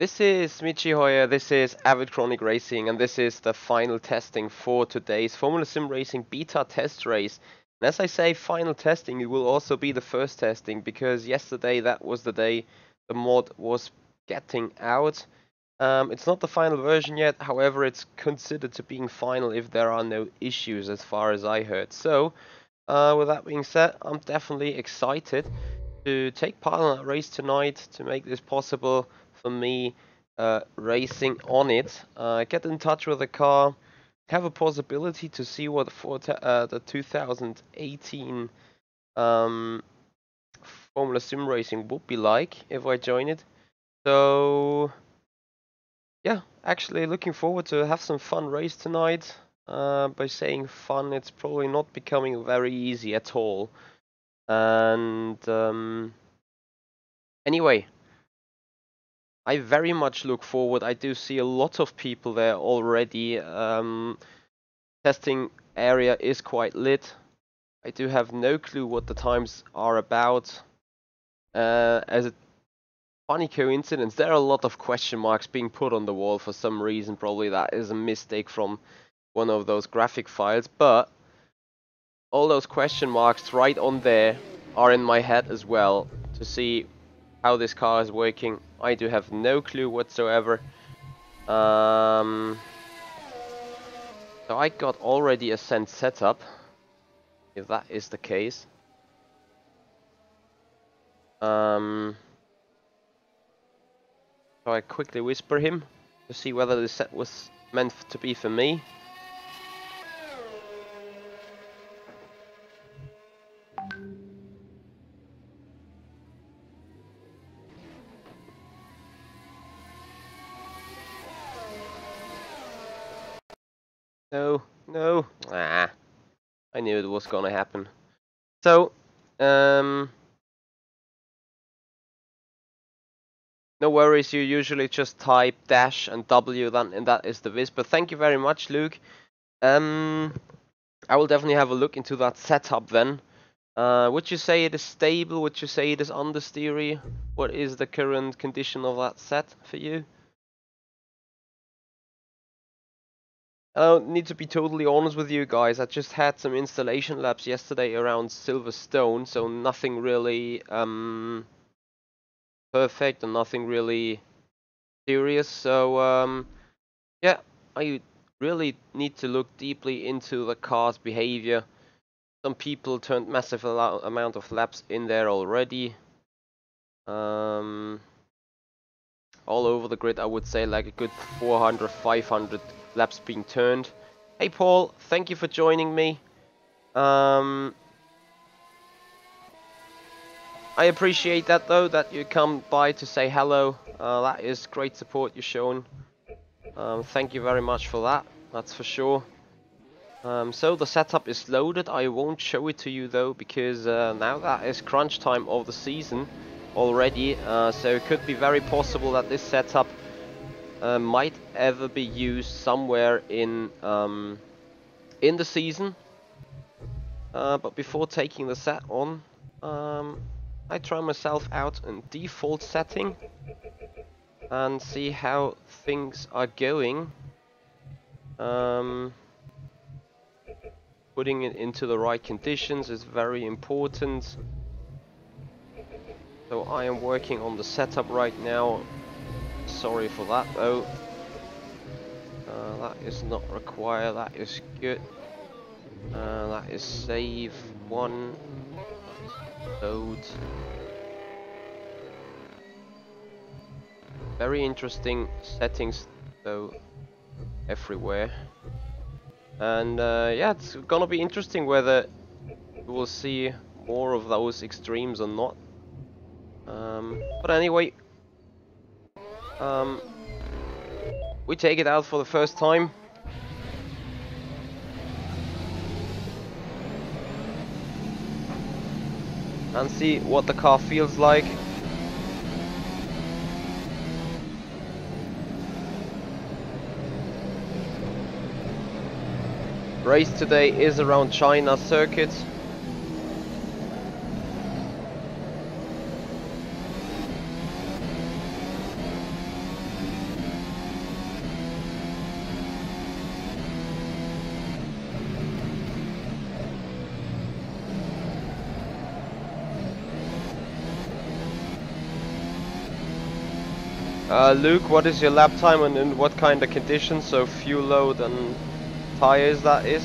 This is Michi Hoyer, this is Avid Chronic Racing, and this is the final testing for today's Formula SimRacing Beta Test Race. And as I say final testing, it will also be the first testing, because yesterday that was the day the mod was getting out. It's not the final version yet, however it's considered to being final if there are no issues as far as I heard. So, with that being said, I'm definitely excited to take part in that race tonight, to make this possible for me racing on it. Get in touch with the car, have a possibility to see what the 2018 Formula SimRacing would be like if I join it. So yeah, actually looking forward to have some fun race tonight. By saying fun, it's probably not becoming very easy at all. And anyway, I very much look forward. I do see a lot of people there already. Testing area is quite lit. I do have no clue what the times are about. As a funny coincidence, there are a lot of question marks being put on the wall for some reason. Probably that is a mistake from one of those graphic files, but all those question marks right on there are in my head as well to see how this car is working. I do have no clue whatsoever. So I got already a Ascent setup, if that is the case. So I quickly whisper him to see whether the set was meant to be for me. No. I knew it was gonna happen. So, no worries, you usually just type dash and W then, and that is the whisper. Thank you very much, Luke. I will definitely have a look into that setup then. Would you say it is stable? Would you say it is understeery? What is the current condition of that set for you? I don't need to be totally honest with you guys. I just had some installation labs yesterday around Silverstone, so nothing really perfect and nothing really serious. So yeah, I really need to look deeply into the car's behavior. Some people turned massive amount of laps in there already. All over the grid, I would say like a good 400, 500 laps being turned. Hey Paul, thank you for joining me. I appreciate that though, that you come by to say hello. That is great support you're showing. Thank you very much for that, that's for sure. So the setup is loaded. I won't show it to you though, because now that is crunch time of the season already. So it could be very possible that this setup might ever be used somewhere in the season. But before taking the set on, I try myself out in default setting and see how things are going. Putting it into the right conditions is very important. So I am working on the setup right now. Sorry for that though. That is not required, that is good. That is save 1. Load. Very interesting settings though everywhere. And yeah, it's gonna be interesting whether we will see more of those extremes or not. But anyway, we take it out for the first time. And see what the car feels like. Race today is around China circuit. Luke, what is your lap time and in what kind of conditions? So fuel load and tires, that is.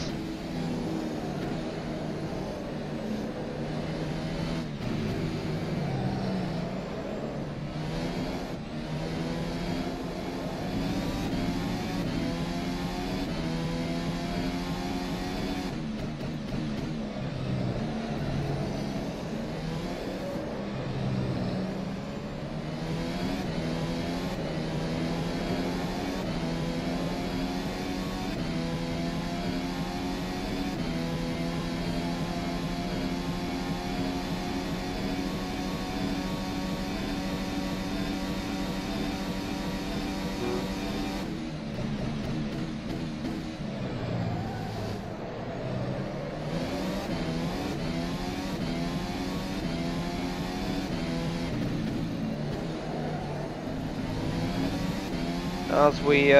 As we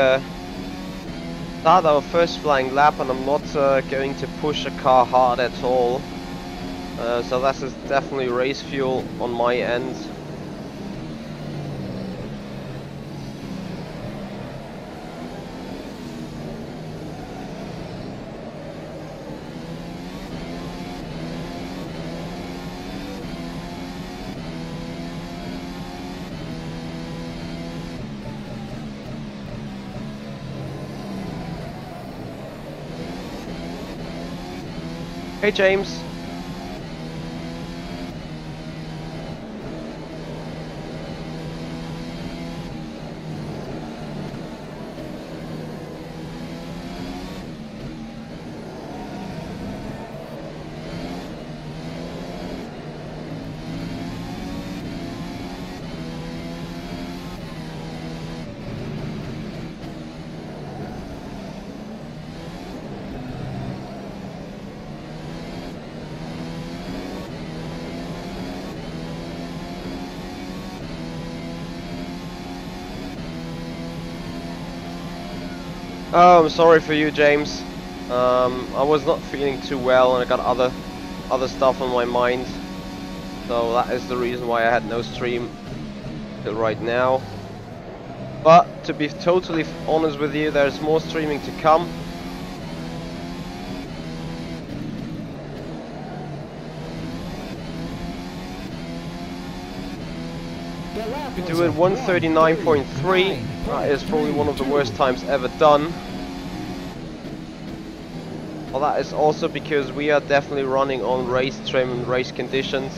start our first flying lap, and I'm not going to push the car hard at all, so that is definitely race fuel on my end. Hey James. Oh, I'm sorry for you, James. I was not feeling too well, and I got other stuff on my mind. So that is the reason why I had no stream till right now. But to be totally honest with you, there's more streaming to come. We do it 1:39.3. That is probably one of the worst times ever done. Well, that is also because we are definitely running on race trim and race conditions.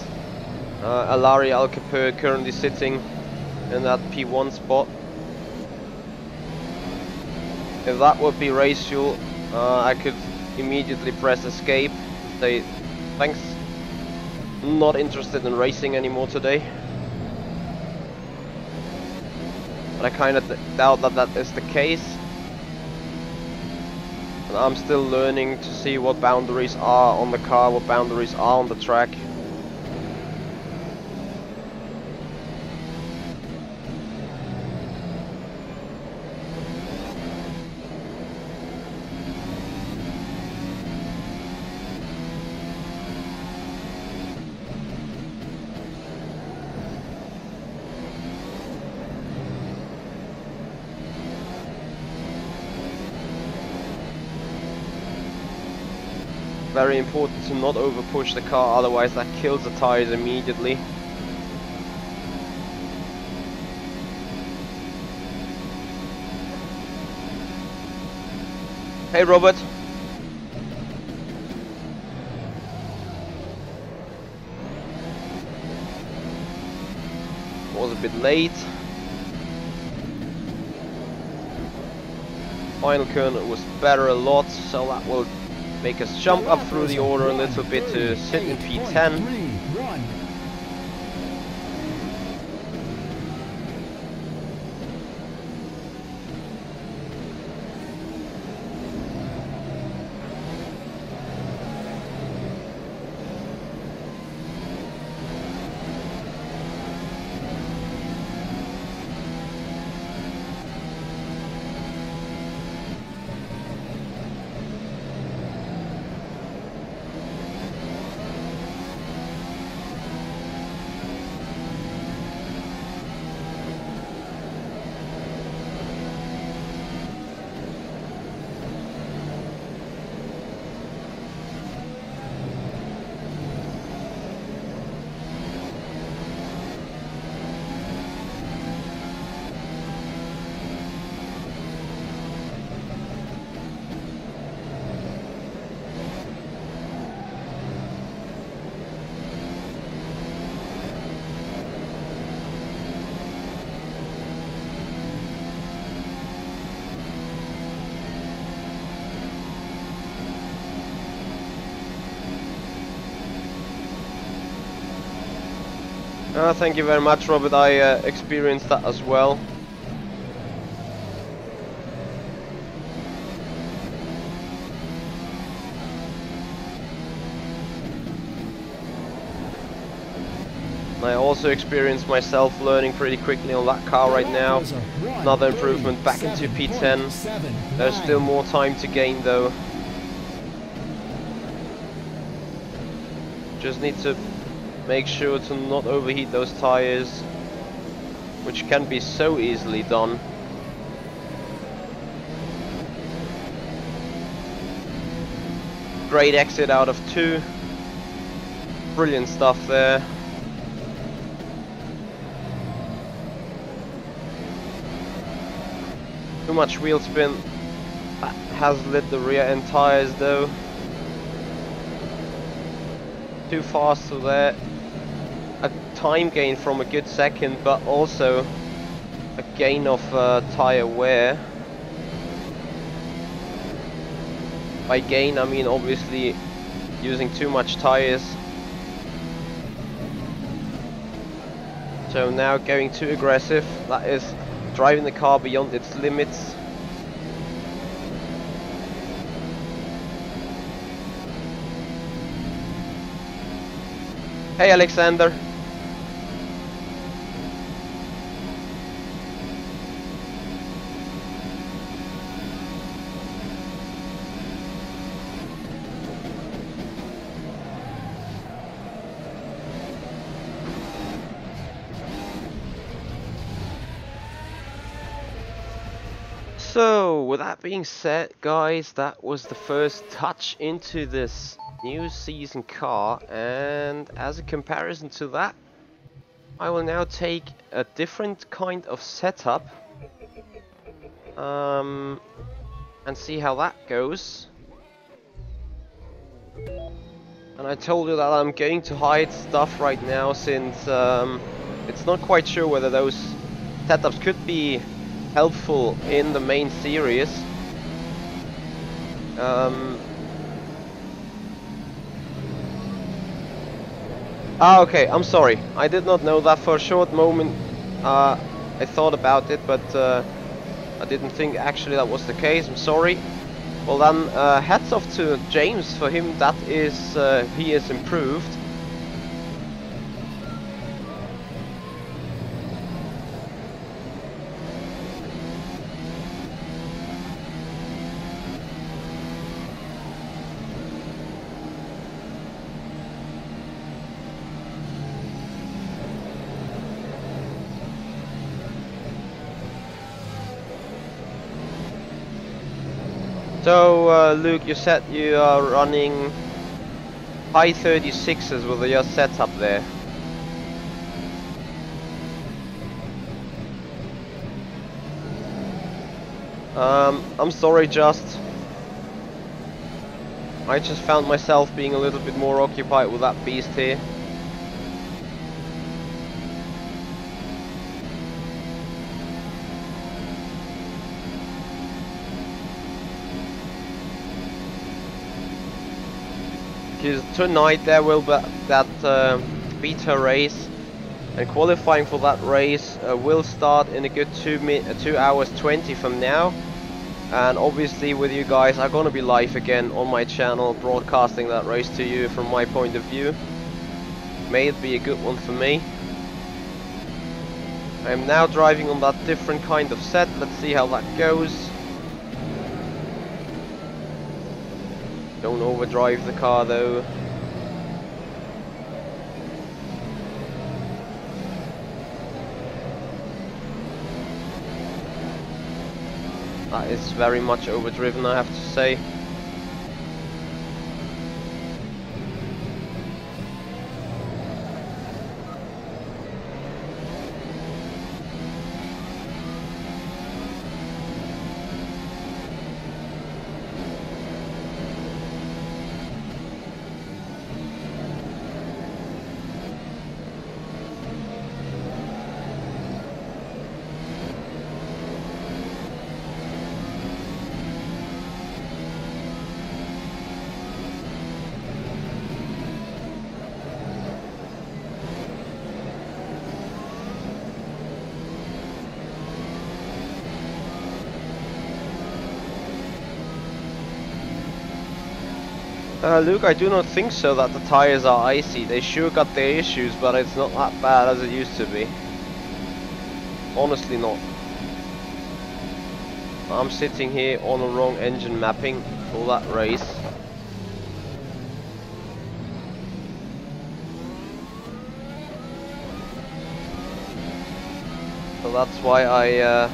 Alari Alcapur currently sitting in that P1 spot. If that would be race fuel, I could immediately press escape, say thanks, not interested in racing anymore today. But I kind of doubt that that is the case. And I'm still learning to see what boundaries are on the car, what boundaries are on the track. Very important to not over push the car, otherwise that kills the tires immediately. Hey Robert. Was a bit late. Final corner was better a lot, so that will make us jump up through the order a little bit to sit in P10. Thank you very much, Robert. I experienced that as well. I also experienced myself learning pretty quickly on that car right now. Another improvement back into P10. There's still more time to gain though. Just need to make sure to not overheat those tires, which can be so easily done. Great exit out of 2. Brilliant stuff there. Too much wheel spin has lit the rear end tires though. Too fast so there. A time gain from a good second, but also a gain of tire wear. By gain I mean obviously using too much tires. So now going too aggressive, that is driving the car beyond its limits. Hey Alexander. So, with that being said, guys, that was the first touch into this new season car, and as a comparison to that, I will now take a different kind of setup and see how that goes. And I told you that I'm going to hide stuff right now, since it's not quite sure whether those setups could be helpful in the main series. Okay, I'm sorry. I did not know that. For a short moment I thought about it, but I didn't think actually that was the case. I'm sorry. Well then, hats off to James. For him, that is he is improved. So, Luke, you said you are running high 36s with your setup there. I'm sorry, I just found myself being a little bit more occupied with that beast here. Because tonight there will be that beta race, and qualifying for that race will start in a good 2 hours 20 from now. And obviously with you guys, I'm gonna be live again on my channel, broadcasting that race to you from my point of view. May it be a good one for me. I am now driving on that different kind of set. Let's see how that goes. Don't overdrive the car though. That is very much overdriven, I have to say. Luke, I do not think so that the tires are icy. They sure got their issues, but it's not that bad as it used to be. Honestly not. I'm sitting here on a wrong engine mapping for that race. So that's why I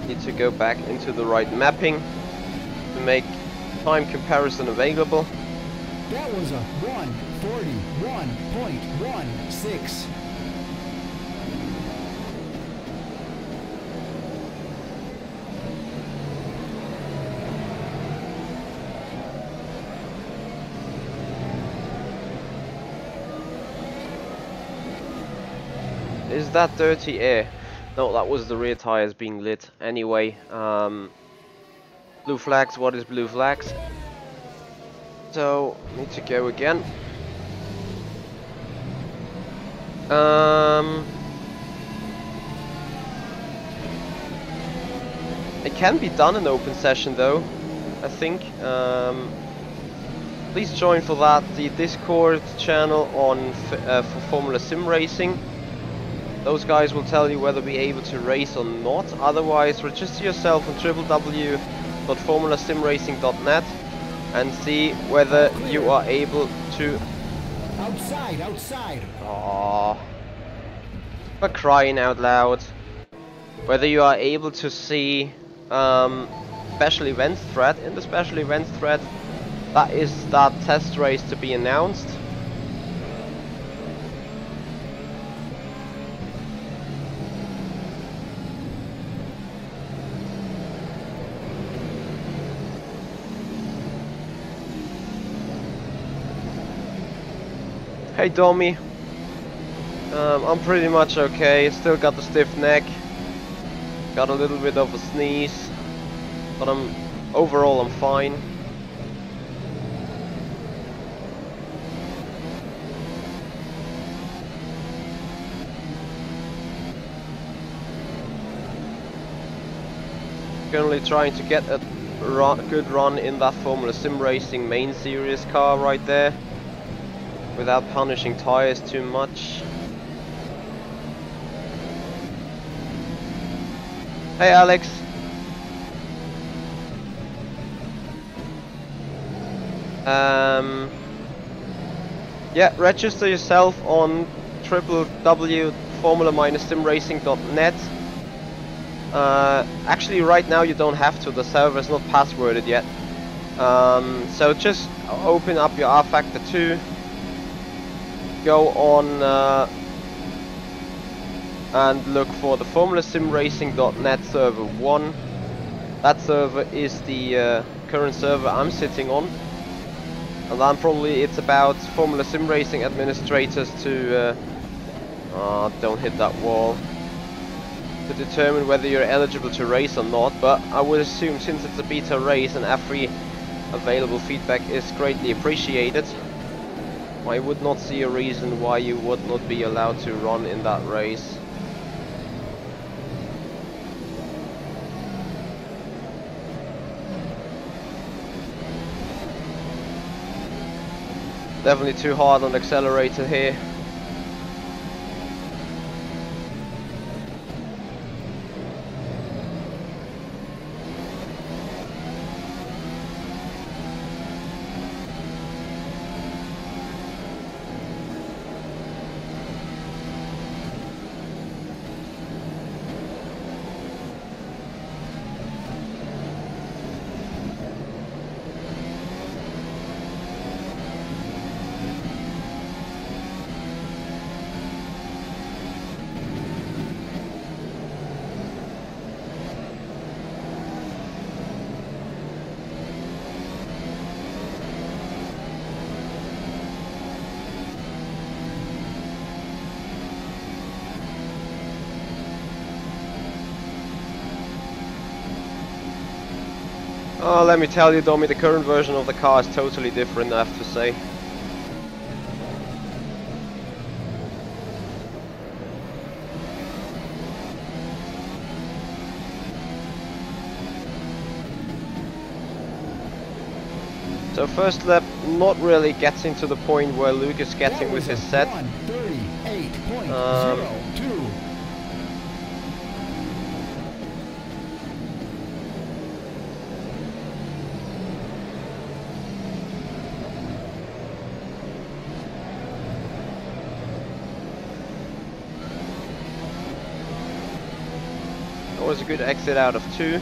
need to go back into the right mapping to make time comparison available. That was a 1:41.16. Is that dirty air? No, that was the rear tires being lit. Anyway, blue flags, what is blue flags? So, need to go again. It can be done in open session though, I think. Please join for that the Discord channel on for Formula SimRacing. Those guys will tell you whether be able to race or not. Otherwise, register yourself on www.formulasimracing.net and see whether you are able to. Outside. Aww. For crying out loud. Whether you are able to see special events thread. In the special events thread, that is that test race to be announced. Hey Domi, I'm pretty much okay, still got the stiff neck, got a little bit of a sneeze, but overall I'm fine. Currently trying to get a good run in that Formula SimRacing main series car right there, without punishing tires too much. Hey Alex. Yeah, register yourself on www.formula-simracing.net. Actually right now you don't have to, the server is not passworded yet. So just open up your rFactor 2. Go on and look for the formulasimracing.net server 1. That server is the current server I'm sitting on, and then probably it's about Formula Sim Racing administrators to don't hit that wall, to determine whether you're eligible to race or not. But I would assume, since it's a beta race and every available feedback is greatly appreciated, I would not see a reason why you would not be allowed to run in that race. Definitely too hard on the accelerator here. Oh, let me tell you, Domi, the current version of the car is totally different, I have to say. So first lap not really getting to the point where Luke is getting with his set. 1:38.02. That was a good exit out of 2.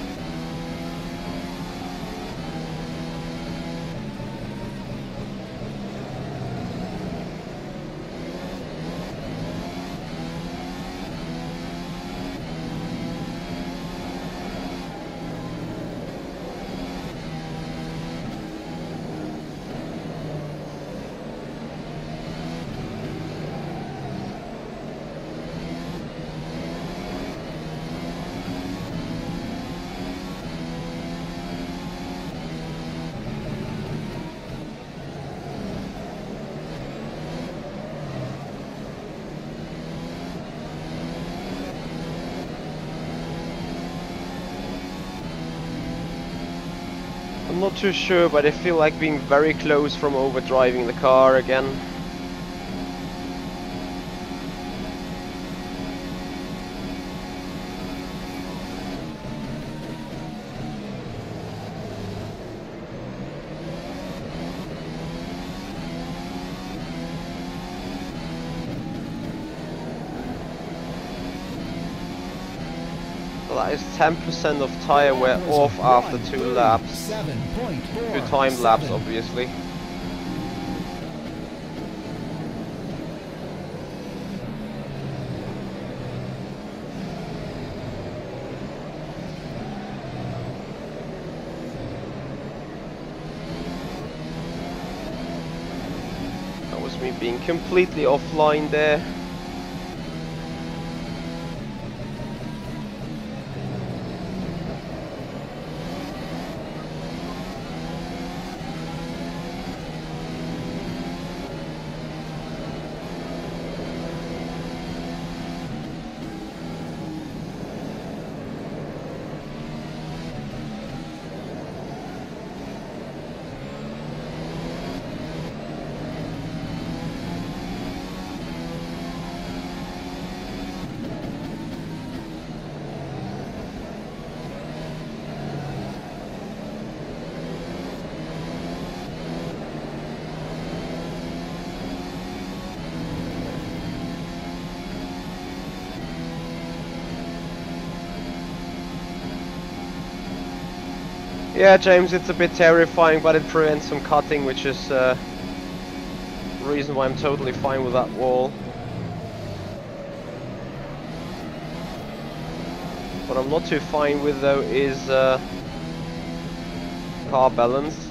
I'm not too sure, but I feel like being very close from overdriving the car again. That is 10% of tire wear off after 2 laps. 2 timed laps, obviously. That was me being completely offline there. Yeah, James, it's a bit terrifying, but it prevents some cutting, which is the reason why I'm totally fine with that wall. What I'm not too fine with though is car balance.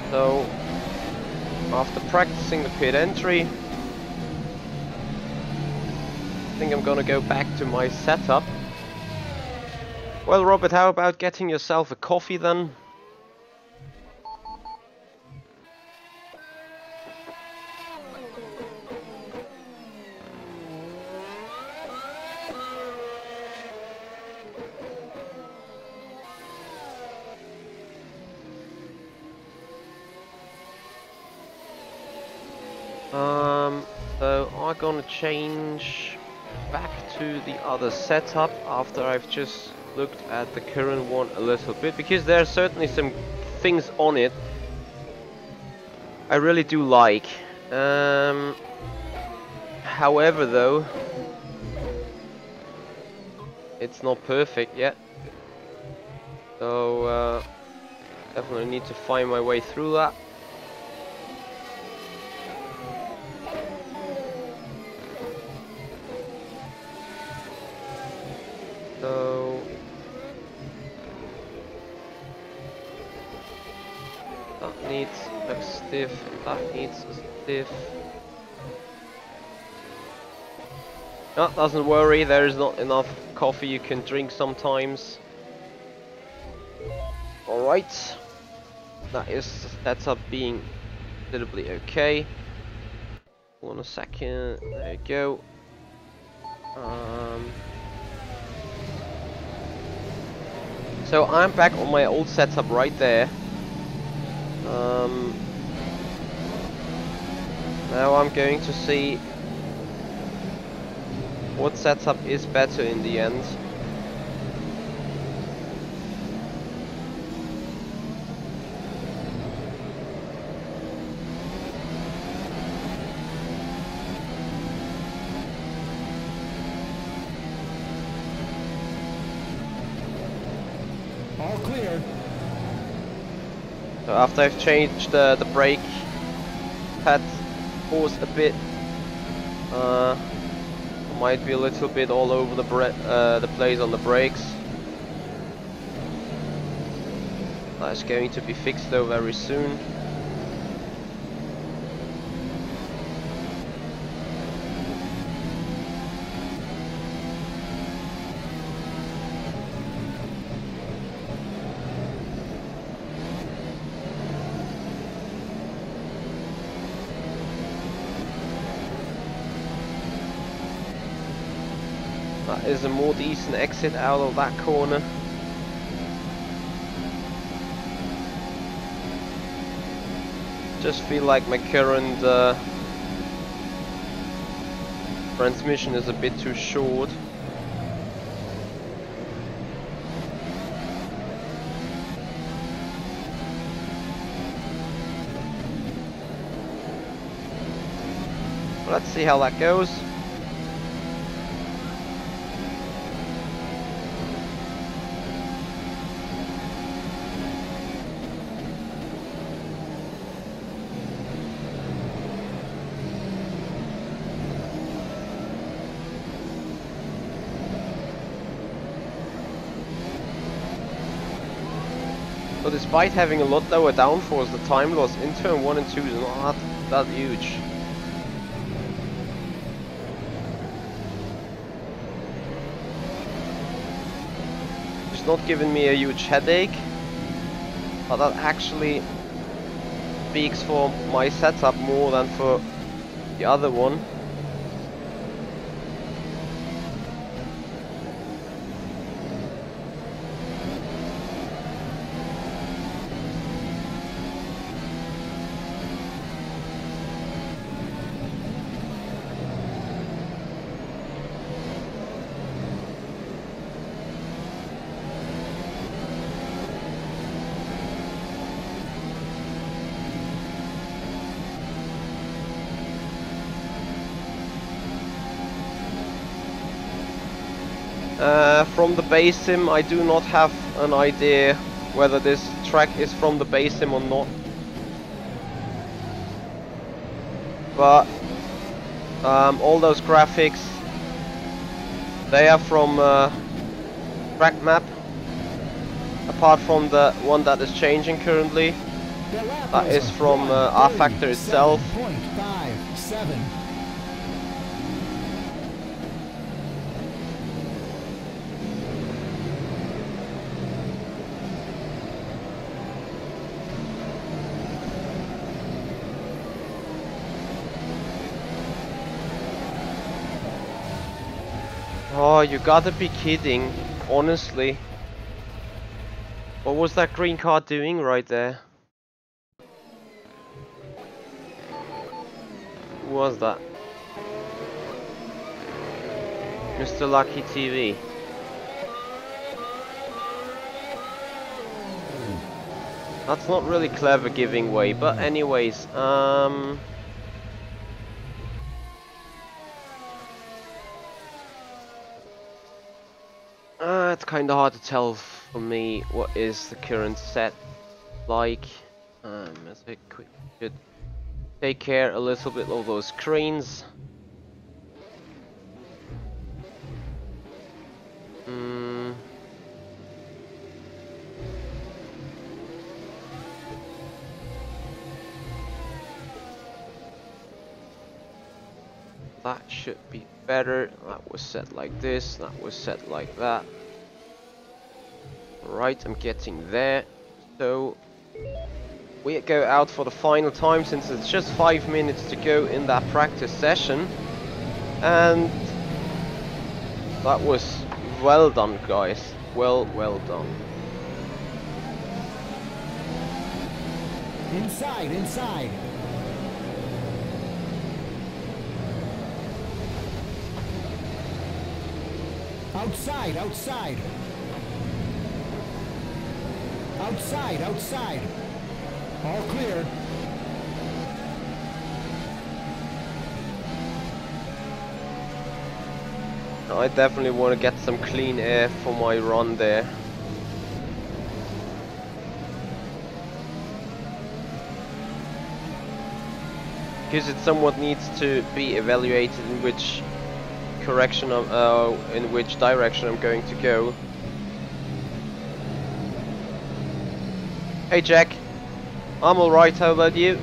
So, after practicing the pit entry, I think I'm gonna go back to my setup. Well, Robert, how about getting yourself a coffee then? So I'm gonna change back to the other setup after I've just looked at the current one a little bit, because there are certainly some things on it I really do like. However though, it's not perfect yet, so definitely need to find my way through that. So that needs a stiff, that needs a stiff. No, doesn't worry, there is not enough coffee you can drink sometimes. Alright, that is the setup being considerably okay. Hold on a second, there you go. So I'm back on my old setup right there. Now I'm going to see what setup is better in the end. All clear. So after I've changed the brake pad force a bit, might be a little bit all over the place on the brakes. That's going to be fixed though very soon. That is a more decent exit out of that corner. Just feel like my current transmission is a bit too short. Let's see how that goes. So despite having a lot lower downforce, the time loss in turn 1 and 2 is not that huge. It's not giving me a huge headache, but that actually speaks for my setup more than for the other one. From the base sim, I do not have an idea whether this track is from the base sim or not. But all those graphics, they are from track map. Apart from the one that is changing currently, that is from rFactor itself. 0.57. Oh, you gotta be kidding, honestly. What was that green car doing right there? Who was that? Mr. Lucky TV. That's not really clever giving way, but anyways, it's kinda hard to tell for me what is the current set like. As I should take care a little bit of those screens. That should be better. That was set like this, that was set like that. Right, I'm getting there. So we go out for the final time since it's just 5 minutes to go in that practice session. And that was well done, guys. Well done. Inside, inside. Outside, outside. Outside, outside. All clear. I definitely want to get some clean air for my run there. Because it somewhat needs to be evaluated in which correction in which direction I'm going to go. Hey Jack, I'm alright, how about you?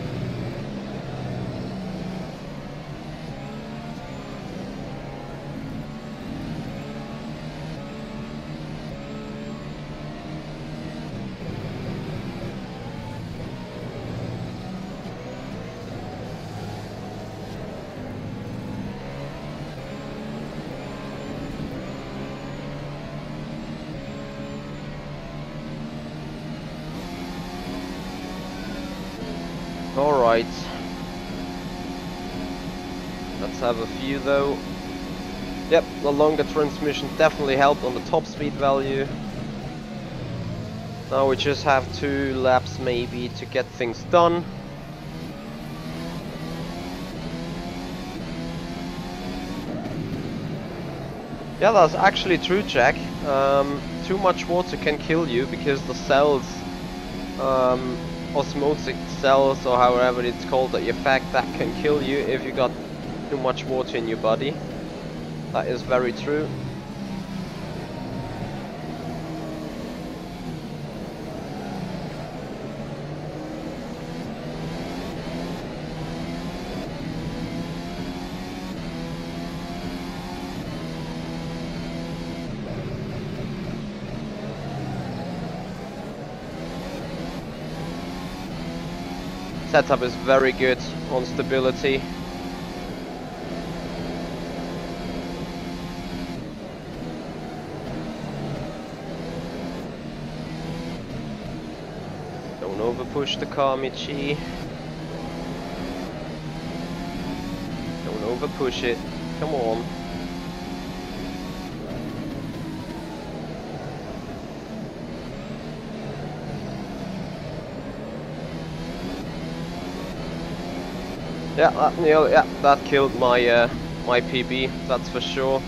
Alright. Let's have a few though. Yep, the longer transmission definitely helped on the top speed value. Now we just have 2 laps maybe to get things done. Yeah, that's actually true, Jack. Too much water can kill you because the cells, osmotic cells or however it's called, that effect that can kill you if you got too much water in your body. That is very true. Setup is very good on stability. Don't over push the car, Michi. Don't over push it. Come on. Yeah, that killed my my PB, that's for sure.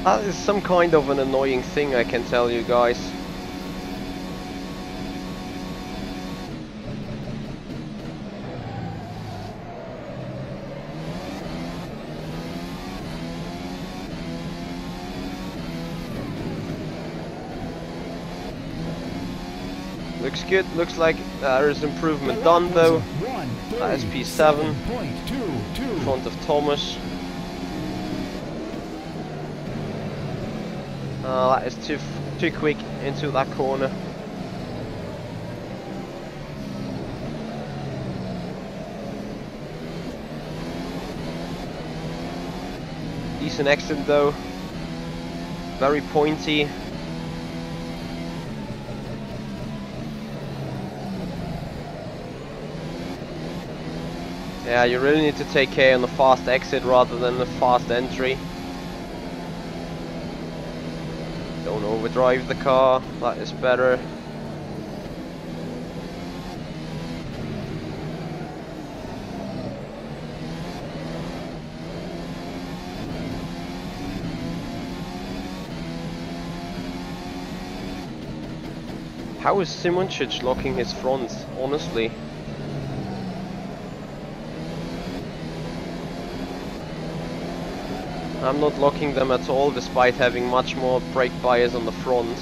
That is some kind of an annoying thing, I can tell you guys. Looks good, looks like there is improvement done though. That is P7 in front of Thomas. That is too quick into that corner. Decent exit though, very pointy. Yeah, you really need to take care on the fast exit rather than the fast entry. Don't overdrive the car, that is better. How is Simončić locking his fronts, honestly? I'm not locking them at all, despite having much more brake bias on the front.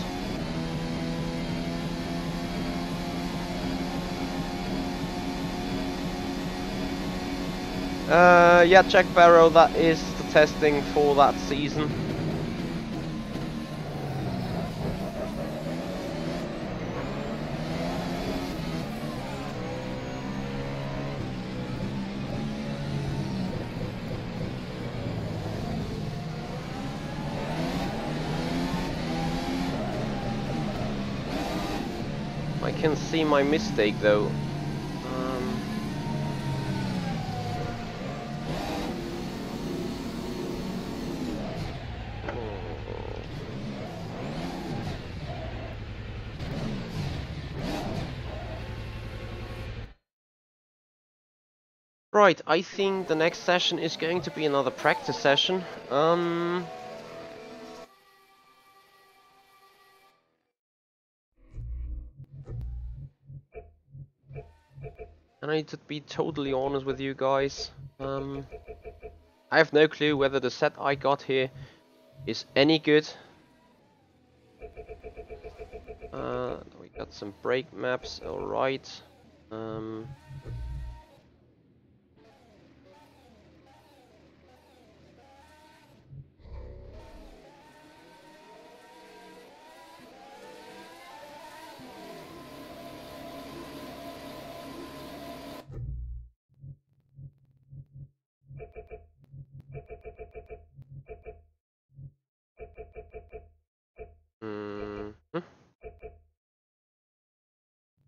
Yeah, Jack Barrow, that is the testing for that season. I can see my mistake though. Right, I think the next session is going to be another practice session. And I need to be totally honest with you guys. I have no clue whether the set I got here is any good. We got some brake maps, alright.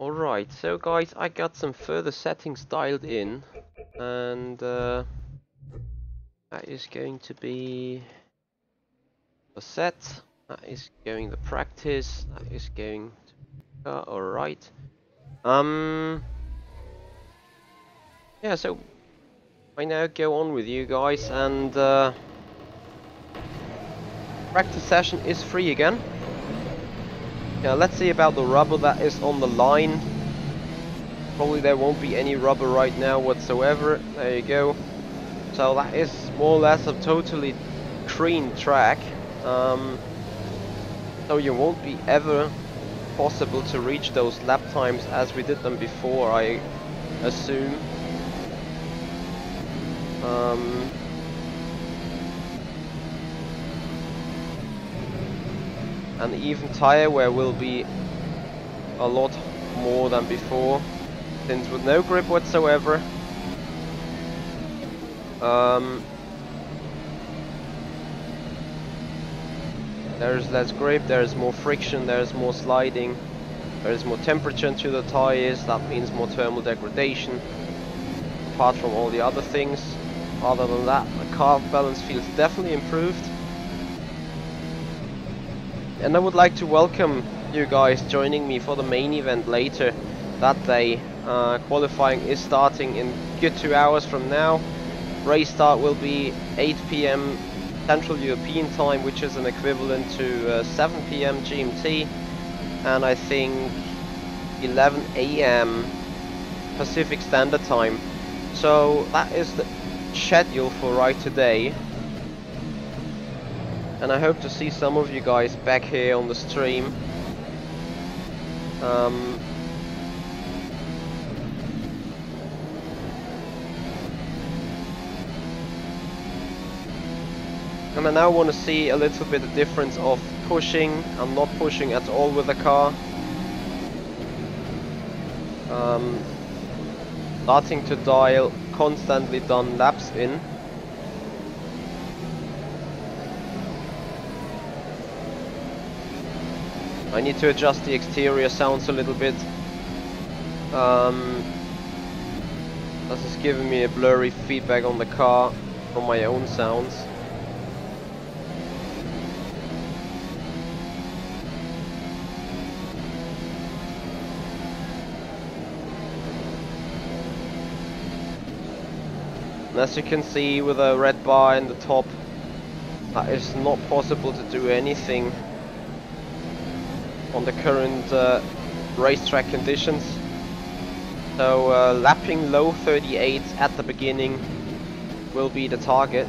Alright, so guys, I got some further settings dialed in, and that is going to be the set, that is going the practice, that is going to, alright. Yeah, so I now go on with you guys, and practice session is free again. Yeah, let's see about the rubber that is on the line. Probably there won't be any rubber right now whatsoever. There you go. So that is more or less a totally clean track. So you won't be ever possible to reach those lap times as we did them before, I assume. And even tire wear will be a lot more than before, since with no grip whatsoever. There's less grip, there's more friction, there's more sliding, there's more temperature into the tires, that means more thermal degradation, apart from all the other things. Other than that, the car balance feels definitely improved. And I would like to welcome you guys joining me for the main event later that day. Qualifying is starting in good 2 hours from now. Race start will be 8 PM Central European time, which is an equivalent to 7 PM GMT, and I think 11 AM Pacific Standard Time. So that is the schedule for right today. And I hope to see some of you guys back here on the stream. And I now want to see a little bit of difference of pushing and not pushing at all with the car. Starting to dial constantly done laps in. I need to adjust the exterior sounds a little bit. This is giving me a blurry feedback on the car from my own sounds. And as you can see with a red bar in the top, that is not possible to do anything on the current racetrack conditions. So lapping low 38 at the beginning will be the target.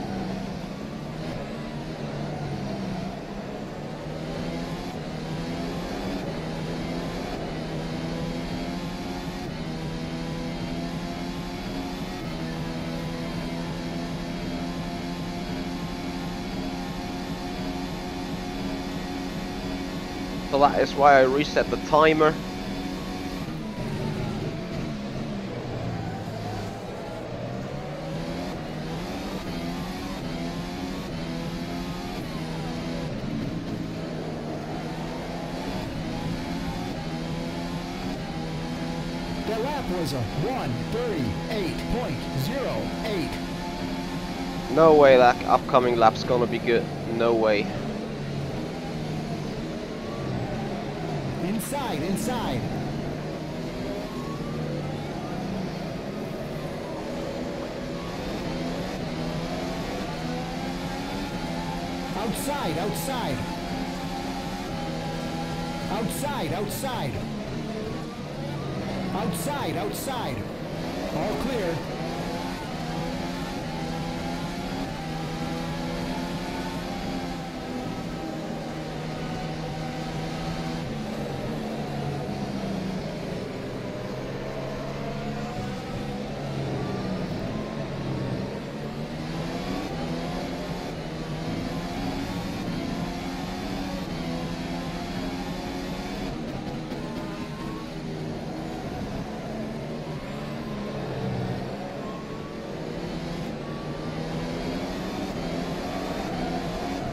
So that is why I reset the timer. The lap was a 1:38.08. No way that upcoming lap's gonna be good. No way. Inside, inside. Outside, outside. Outside, outside. Outside, outside. All clear.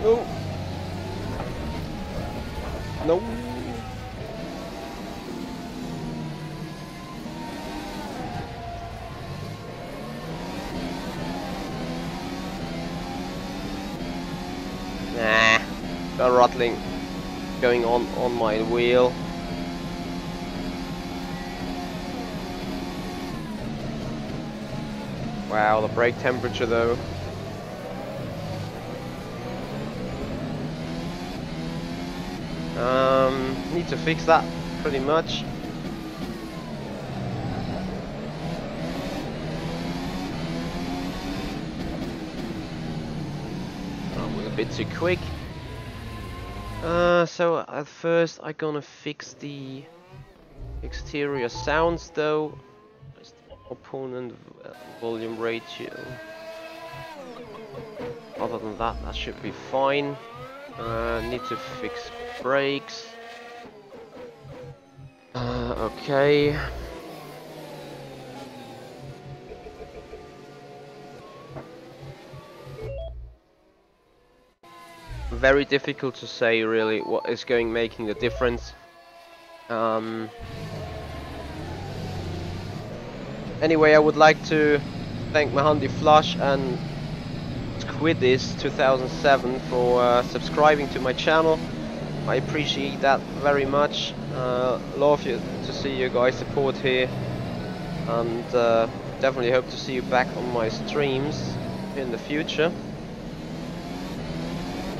No. No. Nah. Got rattling going on my wheel. Wow, the brake temperature though. Need to fix that pretty much. Oh, we're a bit too quick. So at first I'm gonna fix the exterior sounds though. Opponent volume ratio. Other than that, that should be fine. Need to fix brakes. Okay. Very difficult to say really what is making the difference. Anyway, I would like to thank my Handy Flush and Squidis 2007 for subscribing to my channel. I appreciate that very much. Love to see you guys support here, and definitely hope to see you back on my streams in the future.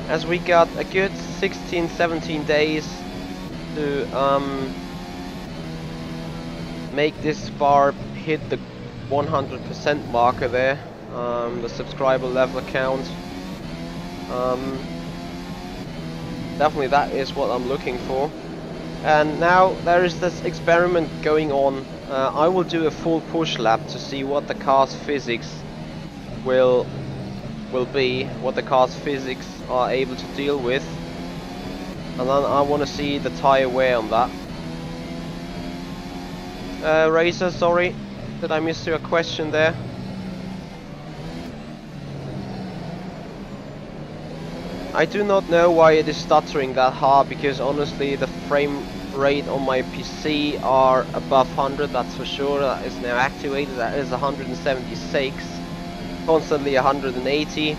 As we got a good 16-17 days to make this bar hit the 100% marker there, the subscriber level count. Definitely that is what I'm looking for. And now there is this experiment going on. I will do a full push lap to see what the car's physics will be, what the car's physics are able to deal with, and then I want to see the tire wear on that. Racer, sorry, did I miss your question there? I do not know why it is stuttering that hard, because honestly the frame rate on my PC are above 100, that's for sure. That is now activated, that is 176, constantly 180,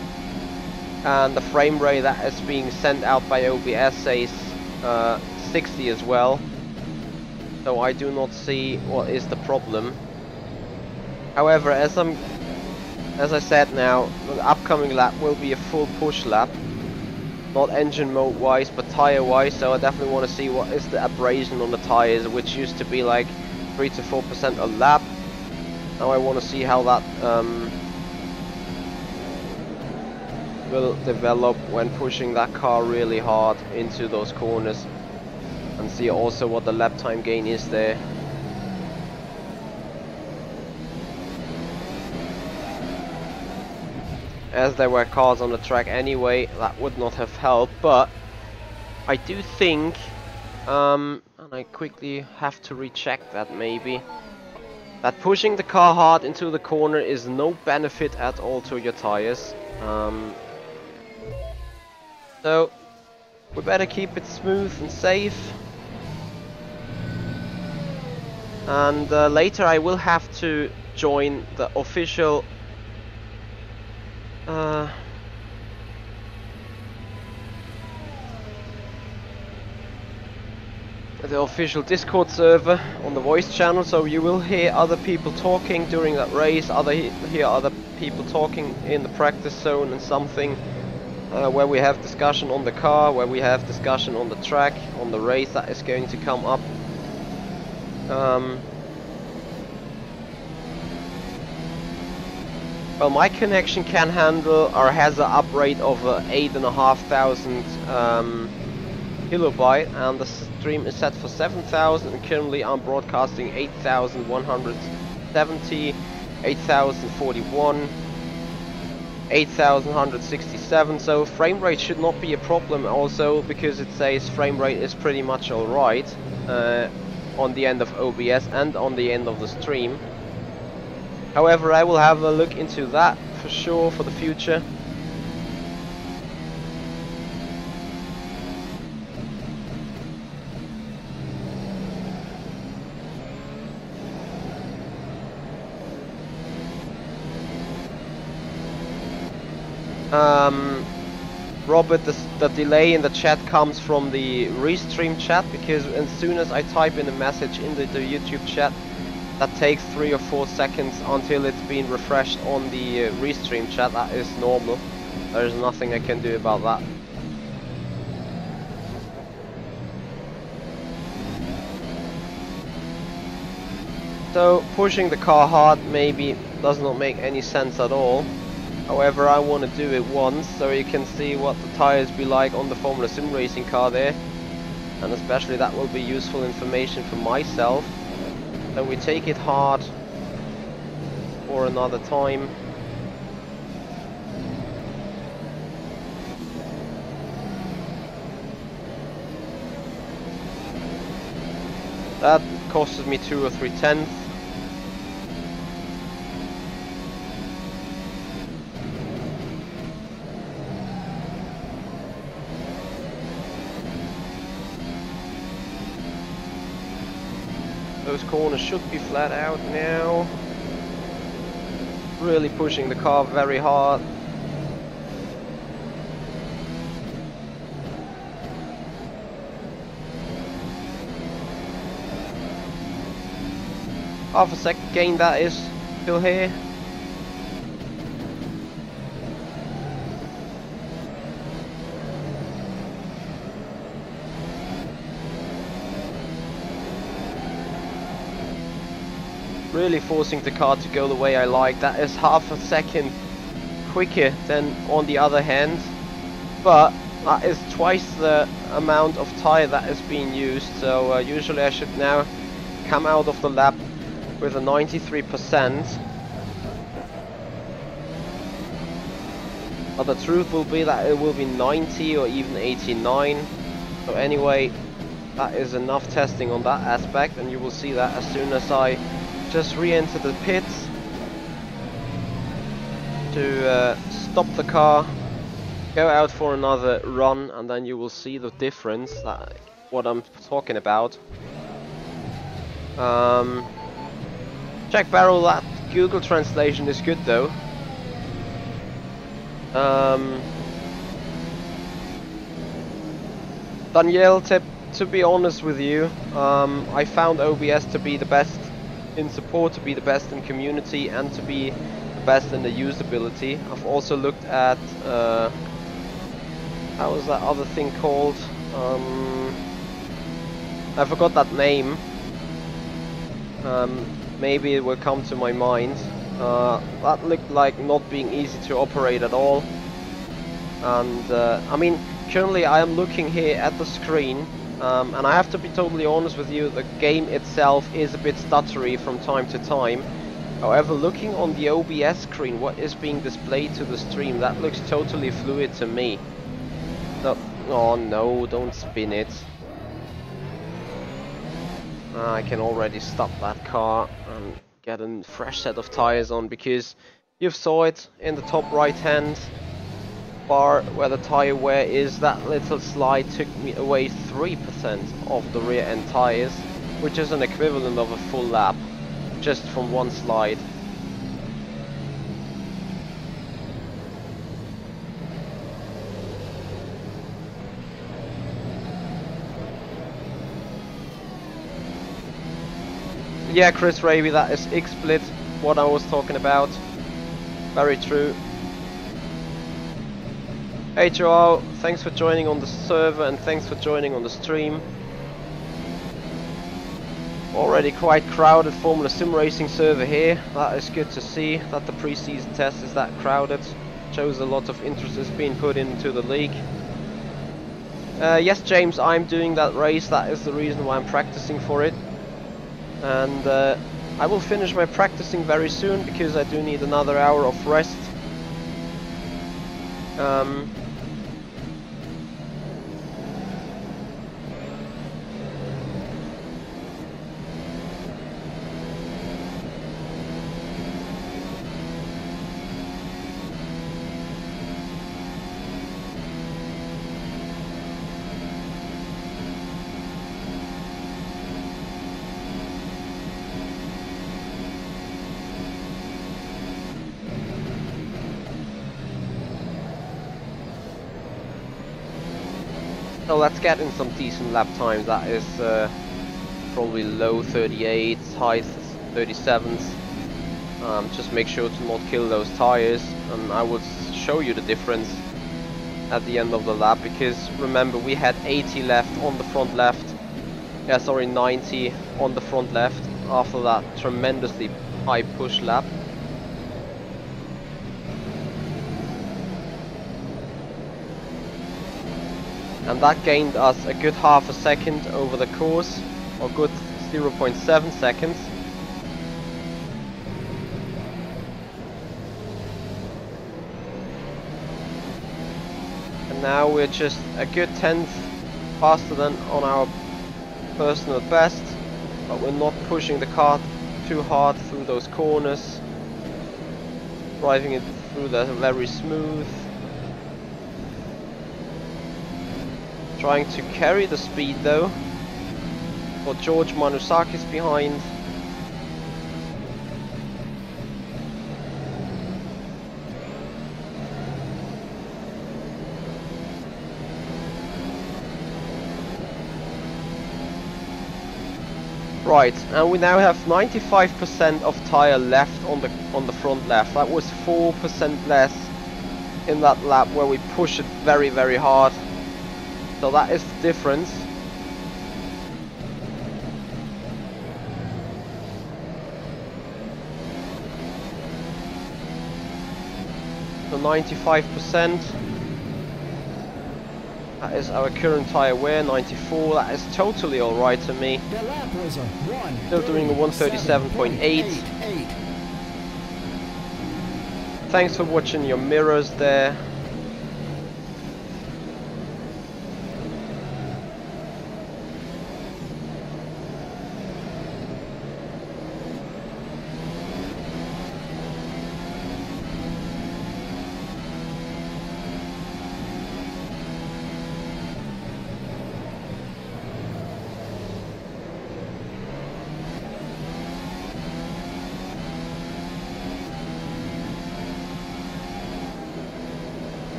and the frame rate that is being sent out by OBS says 60 as well. So I do not see what is the problem. However, as I said now, the upcoming lap will be a full push lap. Not engine mode wise, but tire wise, so I definitely want to see what is the abrasion on the tires, which used to be like 3 to 4% a lap. Now I want to see how that will develop when pushing that car really hard into those corners, and see also what the lap time gain is there. As there were cars on the track anyway, that would not have helped, but I do think, and I quickly have to recheck that maybe, that pushing the car hard into the corner is no benefit at all to your tires. So we better keep it smooth and safe. And later I will have to join the official Discord server on the voice channel, so you will hear other people talking during that race, hear other people talking in the practice zone and something where we have discussion on the car, where we have discussion on the track, on the race that is going to come up. Well, my connection can handle or has an up rate of 8,500 kilobyte, and the stream is set for 7,000, and currently I'm broadcasting 8,170, 8,041, 8,167, so frame rate should not be a problem, also because it says frame rate is pretty much alright on the end of OBS and on the end of the stream. However, I will have a look into that for sure for the future. Robert, the delay in the chat comes from the restream chat, because as soon as I type in a message in the YouTube chat, that takes 3 or 4 seconds until it's been refreshed on the restream chat. That is normal. There's nothing I can do about that. So pushing the car hard maybe does not make any sense at all. However, I want to do it once so you can see what the tires be like on the Formula SimRacing car there, and especially that will be useful information for myself. So we take it hard for another time. That costed me 2 or 3 tenths. Those corners should be flat out now. Really pushing the car very hard. Half a second gain that is still here. Really forcing the car to go the way I like. That is half a second quicker than on the other hand, but that is twice the amount of tire that is being used. So usually I should now come out of the lap with a 93%, but the truth will be that it will be 90 or even 89. So anyway, that is enough testing on that aspect, and you will see that as soon as I just re-enter the pits to stop the car, go out for another run, and then you will see the difference, that what I'm talking about. Jack Barrel, that Google translation is good though. Danielle, to be honest with you, I found OBS to be the best in support, to be the best in community, and to be the best in the usability. I've also looked at how was that other thing called? I forgot that name. Maybe it will come to my mind. That looked like not being easy to operate at all. And I mean, currently I am looking here at the screen. And I have to be totally honest with you, the game itself is a bit stuttery from time to time. However, looking on the OBS screen, what is being displayed to the stream, that looks totally fluid to me. So, oh no, don't spin it. I can already stop that car and get a fresh set of tires on, because you saw it in the top right hand bar where the tire wear is. That little slide took me away 3% of the rear end tires. which is an equivalent of a full lap, just from one slide. Yeah, Chris Ravy, that is XSplit, what I was talking about. Very true. Hey Joao, thanks for joining on the server and thanks for joining on the stream. Already quite crowded Formula SimRacing server here. That is good to see that the pre-season test is that crowded. Shows a lot of interest is being put into the league. Yes James, I'm doing that race. That is the reason why I'm practicing for it. And I will finish my practicing very soon because I do need another hour of rest. So let's get in some decent lap times. That is probably low 38s, high 37s. Just make sure to not kill those tires, and I will show you the difference at the end of the lap, because remember we had 80 left on the front left. Yeah, sorry, 90 on the front left after that tremendously high push lap. And that gained us a good half a second over the course, or good 0.7 seconds. And now we're just a good 10th faster than on our personal best, but we're not pushing the car too hard through those corners, driving it through the very smooth. Trying to carry the speed though, for George Manusakis behind. Right, and we now have 95% of tire left on the front left. That was 4% less in that lap where we push it very, very hard. So that is the difference. So 95%. That is our current tire wear, 94. That is totally alright to me. Still doing a 137.8. Thanks for watching your mirrors there.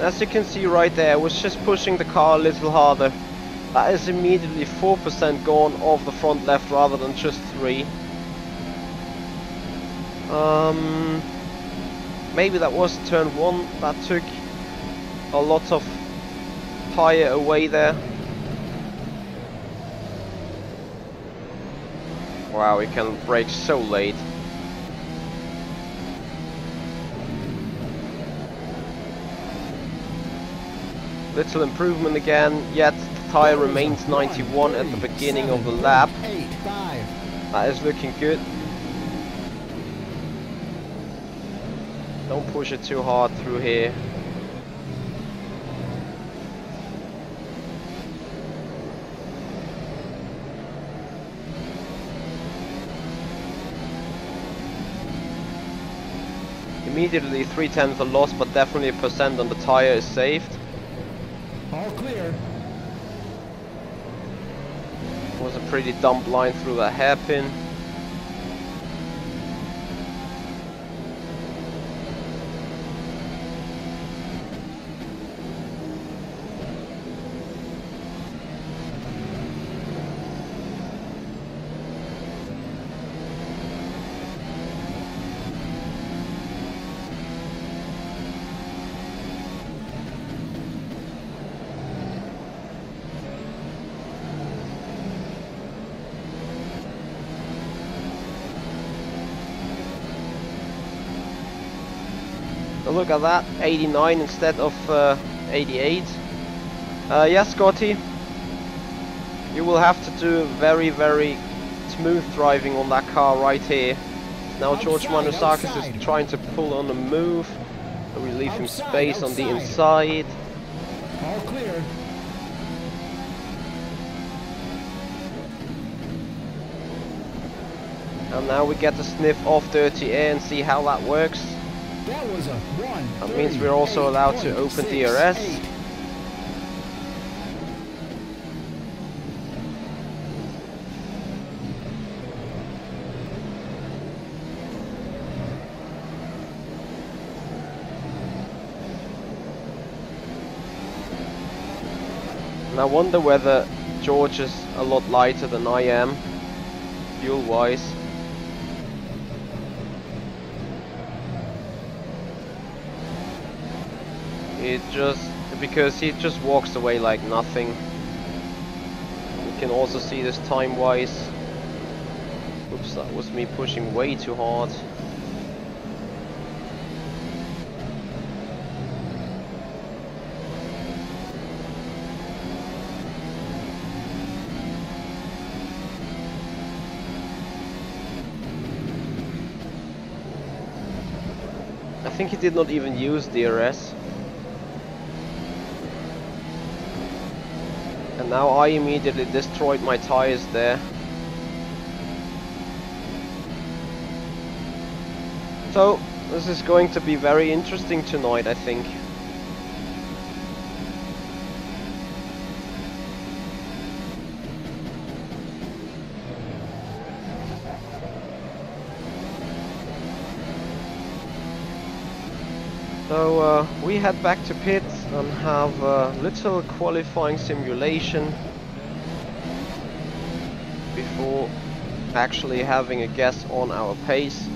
As you can see right there, I was just pushing the car a little harder. That is immediately 4% gone off the front left rather than just 3. Maybe that was turn 1 that took a lot of tire away there. Wow, we can brake so late. Little improvement again, yet the tire remains 91 at the beginning of the lap. That is looking good. Don't push it too hard through here. Immediately 0.3 are lost, but definitely 1% on the tire is saved. All clear. Was a pretty dump line through that hairpin. So look at that, 89 instead of 88. Yes, Scotty, you will have to do very, very smooth driving on that car right here. Now George Manusakis is trying to pull on the move, so we leave him space on the inside. All clear. And now we get the sniff off dirty air and see how that works. That was a 1. That means we're also allowed to open DRS. And I wonder whether George is a lot lighter than I am, fuel-wise. Because he just walks away like nothing. You can also see this time-wise. Oops, that was me pushing way too hard. I think he did not even use DRS. And now I immediately destroyed my tires there. So this is going to be very interesting tonight, I think. So we head back to pits and have a little qualifying simulation before actually having a guess on our pace.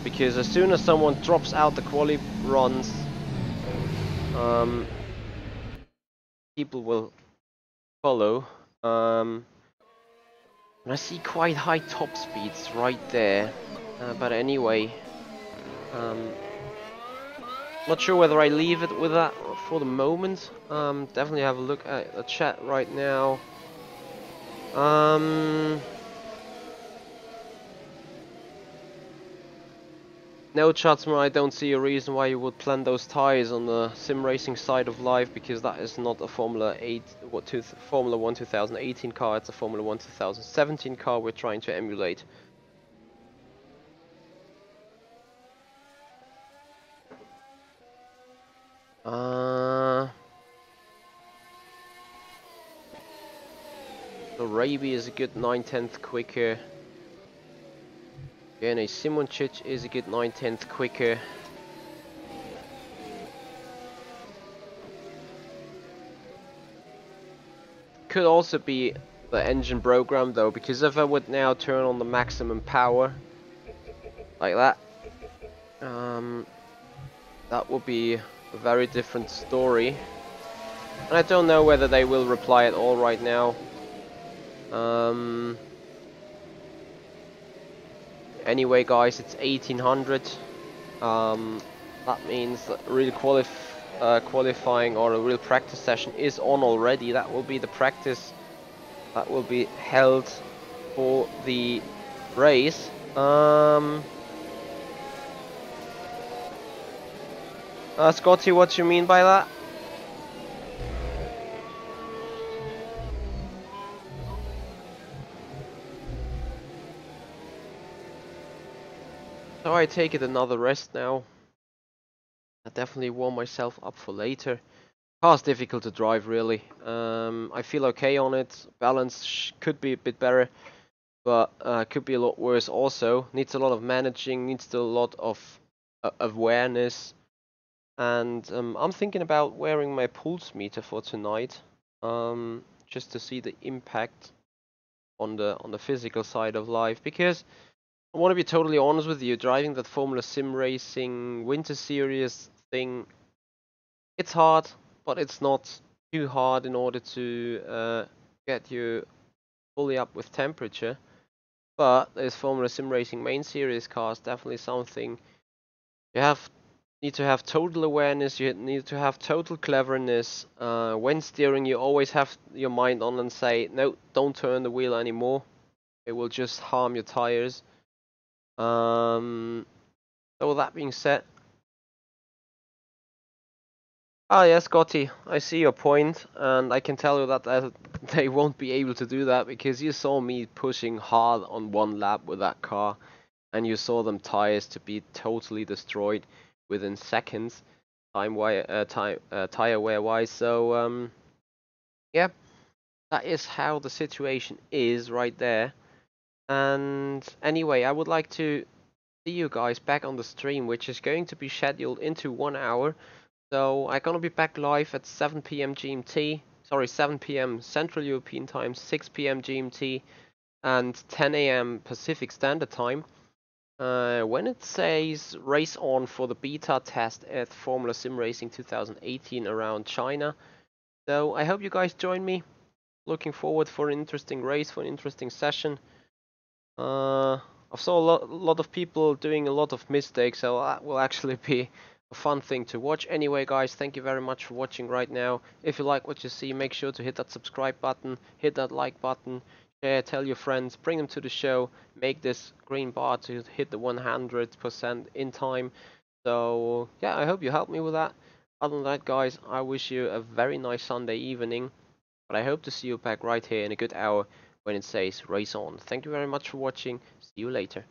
Because as soon as someone drops out the quali runs, people will follow. And I see quite high top speeds right there. But anyway. Not sure whether I leave it with that for the moment. Definitely have a look at the chat right now. No, Chatsman, I don't see a reason why you would plan those tires on the sim racing side of life, because that is not a Formula 1 2018 car, it's a Formula 1 2017 car we're trying to emulate. So Raby is a good 9/10 quicker. Again, a Simoncic is a good 9/10 quicker. Could also be the engine program though, because if I would now turn on the maximum power like that, that would be a very different story. And I don't know whether they will reply at all right now. Anyway, guys, it's 1800. That means that real qualifying or a real practice session is on already. That will be the practice that will be held for the race. Scotty, what you mean by that? So I take it another rest now. I definitely warm myself up for later. Car's difficult to drive, really. I feel okay on it. Balance could be a bit better, but could be a lot worse also. Needs a lot of managing, needs a lot of awareness. And I'm thinking about wearing my pulse meter for tonight, just to see the impact on the physical side of life. Because I want to be totally honest with you, driving that Formula Sim Racing Winter Series thing, it's hard, but it's not too hard in order to get you fully up with temperature. But this Formula Sim Racing Main Series car is definitely something you need to have total awareness. You need to have total cleverness. When steering, you always have your mind on and say, no, don't turn the wheel anymore. It will just harm your tires. So with that being said, yeah, Scotty, I see your point, and I can tell you that they won't be able to do that because you saw me pushing hard on one lap with that car, and you saw them tires to be totally destroyed within seconds, tire wear wise. So yeah, that is how the situation is right there. And anyway, I would like to see you guys back on the stream, which is going to be scheduled into 1 hour. So I'm gonna be back live at 7 p.m. GMT, sorry, 7 p.m. Central European Time, 6 p.m. GMT, and 10 a.m. Pacific Standard Time. When it says race on for the beta test at Formula SimRacing 2018 around China. So I hope you guys join me. Looking forward for an interesting race, for an interesting session. I saw a lot of people doing a lot of mistakes, so that will actually be a fun thing to watch. Anyway, guys, thank you very much for watching right now. If you like what you see, make sure to hit that subscribe button, hit that like button, share, tell your friends, bring them to the show, make this green bar to hit the 100% in time. So, yeah, I hope you help me with that. Other than that, guys, I wish you a very nice Sunday evening. But I hope to see you back right here in a good hour when it says race on. Thank you very much for watching. See you later.